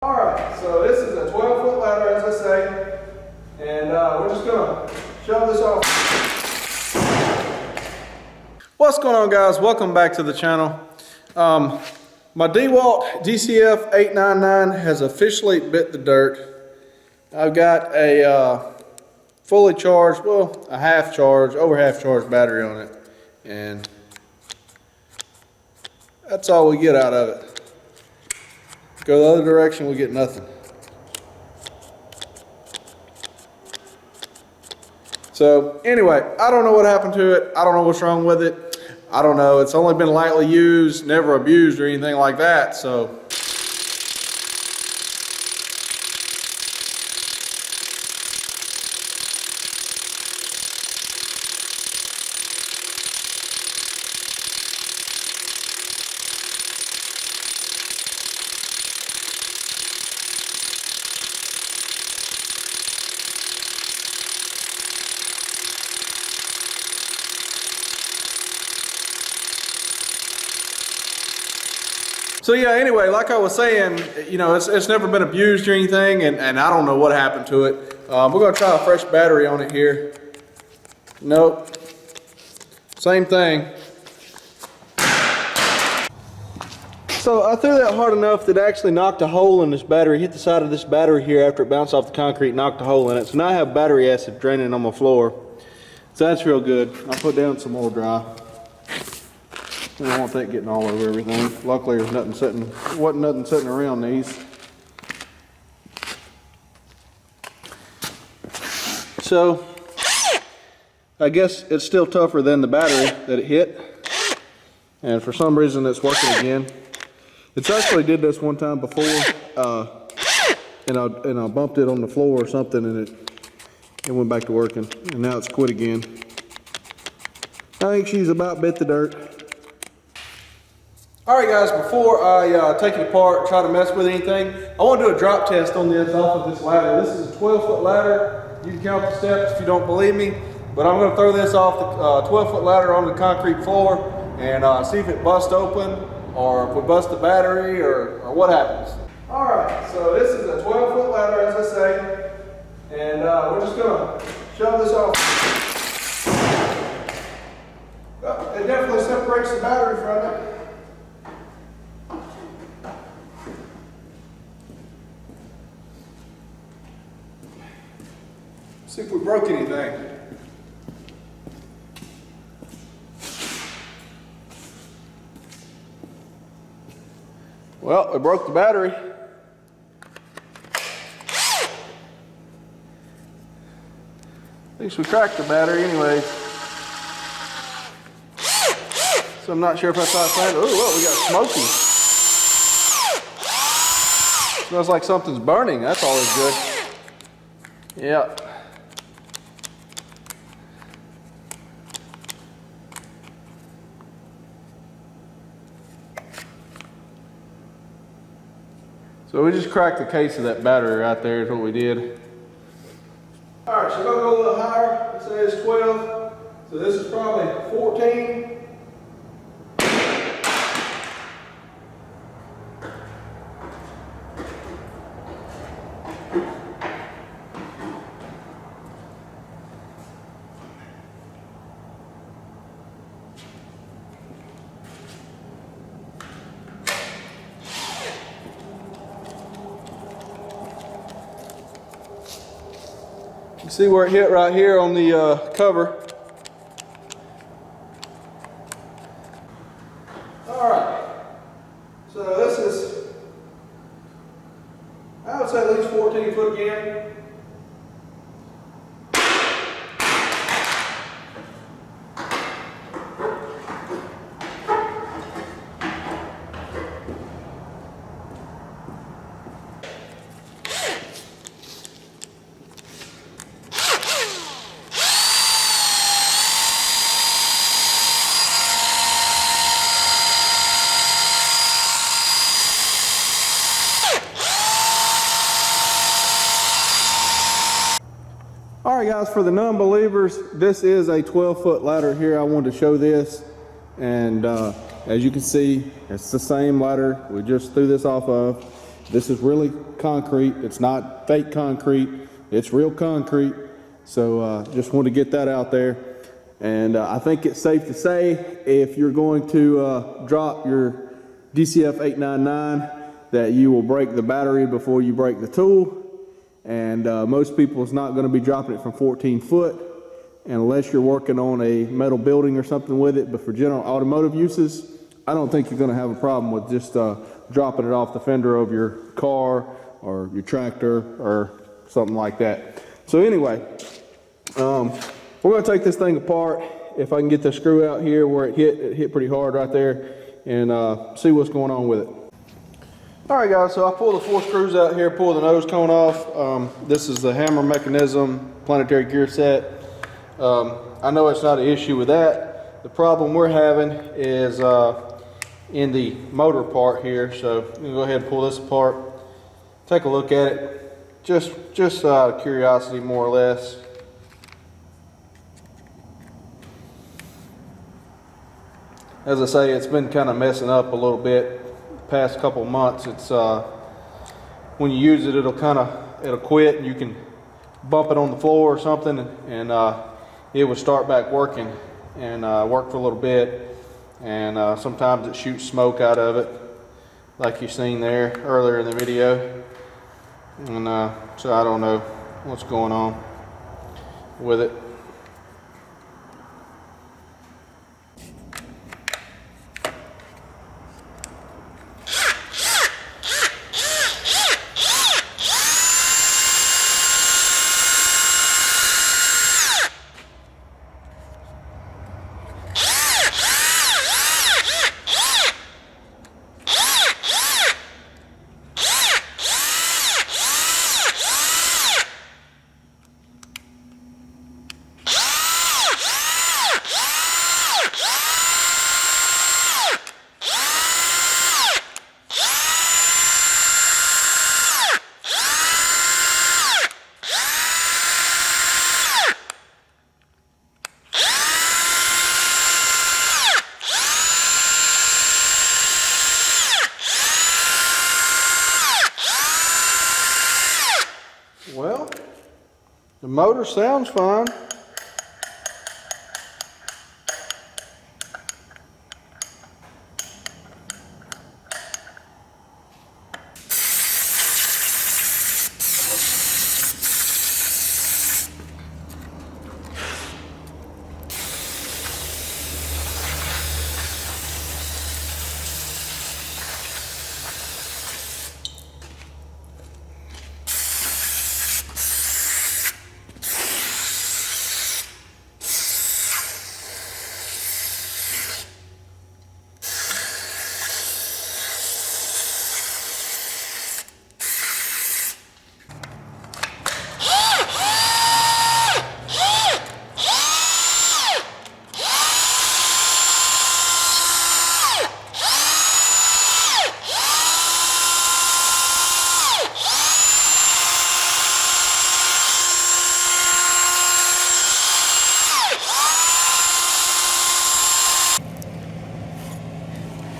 Alright, so this is a 12-foot ladder, as I say, and we're just going to shove this off. What's going on, guys? Welcome back to the channel. My Dewalt DCF899 has officially bit the dirt. I've got a fully charged, well, a half charged, over half charged battery on it, and that's all we get out of it. Go the other direction, we get nothing. So anyway, I don't know what happened to it. I don't know what's wrong with it. I don't know. It's only been lightly used, never abused or anything like that. So yeah, anyway, like I was saying, you know, it's never been abused or anything, and I don't know what happened to it. We're going to try a fresh battery on it here. Nope. Same thing. So I threw that hard enough that it actually knocked a hole in this battery, hit the side of this battery here after it bounced off the concrete, knocked a hole in it. So now I have battery acid draining on my floor. So that's real good. I'll put down some more dry. I don't want that getting all over everything. Luckily there's nothing sitting, wasn't nothing sitting around these. So I guess it's still tougher than the battery that it hit. And for some reason it's working again. It's actually did this one time before, and I bumped it on the floor or something, and it went back to working. And now it's quit again. I think she's about bit the dirt. Alright guys, before I take it apart, try to mess with anything, I want to do a drop test on this off of this ladder. This is a 12-foot ladder. You can count the steps if you don't believe me, but I'm going to throw this off the 12-foot ladder on the concrete floor and see if it busts open, or if we bust the battery, or what happens. Alright, so this is a 12-foot ladder, as I say, and we're just going to shove this off. It definitely separates the battery from it. See if we broke anything. Well, we broke the battery. At least we cracked the battery anyways. So I'm not sure if that's how I found it. Oh, look, we got smoky. Smells like something's burning. That's always good. Yeah. So we just cracked the case of that battery right there is what we did. Alright, so we're going to go a little higher. Let's say it's 12. So this is probably 14. You see where it hit right here on the cover. Alright, so this is, I would say at least 14 foot again. Alright guys, for the non-believers, this is a 12-foot ladder here. I wanted to show this, and as you can see, it's the same ladder we just threw this off of. This is really concrete. It's not fake concrete. It's real concrete. So just want to get that out there. And I think it's safe to say if you're going to drop your DCF899 that you will break the battery before you break the tool. And most people is not going to be dropping it from 14 foot unless you're working on a metal building or something with it. But for general automotive uses, I don't think you're going to have a problem with just dropping it off the fender of your car or your tractor or something like that. So anyway, we're going to take this thing apart. If I can get the screw out here where it hit pretty hard right there, and see what's going on with it. All right, guys, so I pulled the 4 screws out here, pull the nose cone off. This is the hammer mechanism planetary gear set. I know it's not an issue with that. The problem we're having is in the motor part here. So I'm gonna go ahead and pull this apart, take a look at it, just out of curiosity, more or less. As I say, it's been kind of messing up a little bit the past couple months. It's when you use it, it'll quit, and you can bump it on the floor or something, and it will start back working and work for a little bit. And sometimes it shoots smoke out of it, like you've seen there earlier in the video. And so I don't know what's going on with it. Well, the motor sounds fine.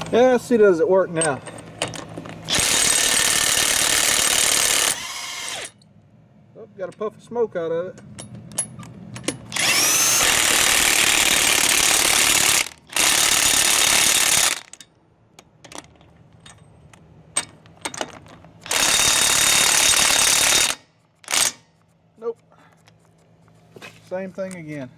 Yeah, let's see, does it work now? Oh, got a puff of smoke out of it. Nope. Same thing again.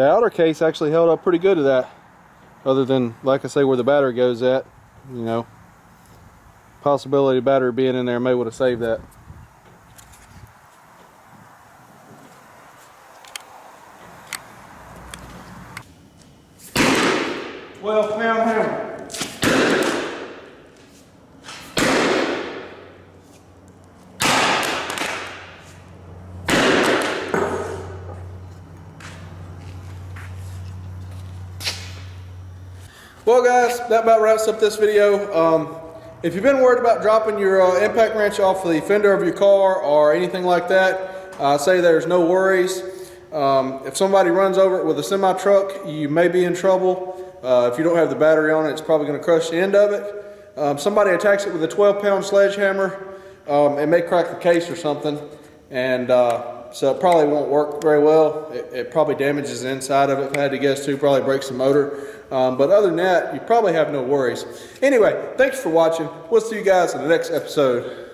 The outer case actually held up pretty good to that, other than, like I say, where the battery goes at. You know, possibility of battery being in there may would have saved that. £12-pound hammer. Well guys, that about wraps up this video. If you've been worried about dropping your impact wrench off the fender of your car or anything like that, say there's no worries. If somebody runs over it with a semi-truck, you may be in trouble. If you don't have the battery on it, it's probably going to crush the end of it. Somebody attacks it with a 12-pound sledgehammer, it may crack the case or something, and so it probably won't work very well. It probably damages the inside of it, if I had to guess too, probably breaks the motor. But other than that, you probably have no worries. Anyway, thanks for watching. We'll see you guys in the next episode.